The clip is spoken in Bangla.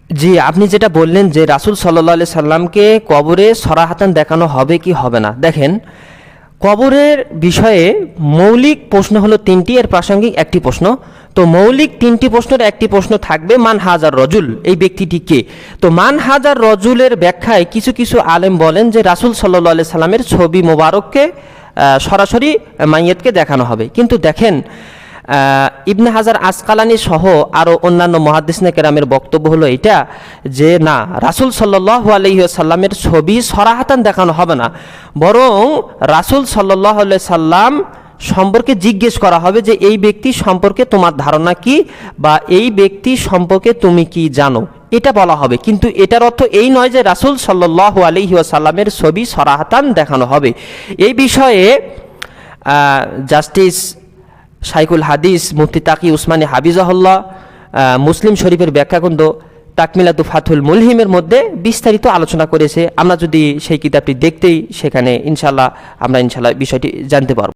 জি, আপনি যেটা বললেন যে রাসূল সাল্লাল্লাহু আলাইহি সাল্লামকে কবরে সরাহাতান দেখানো হবে কি হবে না, দেখেন কবরের বিষয়ে মৌলিক প্রশ্ন হলো তিনটি, এর প্রাসঙ্গিক একটি প্রশ্ন। তো মৌলিক তিনটি প্রশ্নের একটি প্রশ্ন থাকবে মান হাজার রজুল, এই ব্যক্তিটি কে। তো মান হাজার রজুলের ব্যাখ্যায় কিছু কিছু আলেম বলেন যে রাসূল সাল্লাল্লাহু আলাইহি সাল্লামের ছবি মোবারককে সরাসরি মাইয়েতকে দেখানো হবে। কিন্তু দেখেন ইবনে হাজার আসকালানি সহ আরও অন্যান্য মুহাদ্দিসিনে কেরামের বক্তব্য হলো এটা যে না, রাসূল সাল্লাল্লাহু আলাইহি ওয়াসাল্লামের ছবি সরাহাতান দেখানো হবে না, বরং রাসূল সাল্লাল্লাহু আলাইহি সাল্লাম সম্পর্কে জিজ্ঞেস করা হবে যে এই ব্যক্তি সম্পর্কে তোমার ধারণা কি, বা এই ব্যক্তি সম্পর্কে তুমি কি জানো, এটা বলা হবে। কিন্তু এটার অর্থ এই নয় যে রাসূল সাল্লাল্লাহু আলাইহি ওয়াসাল্লামের ছবি সরাহাতান দেখানো হবে। এই বিষয়ে জাস্টিস শাইখুল হাদিস মুফতি তাকি উসমানী হাফিজাহুল্লাহ মুসলিম শরীফের ব্যাখ্যাখণ্ড তাকমিলাতু ফাথুল মুলহিমের মধ্যে বিস্তারিত আলোচনা করেছে। আমরা যদি সেই কিতাবটি দেখতেই সেখানে ইনশাল্লাহ বিষয়টি জানতে পারব।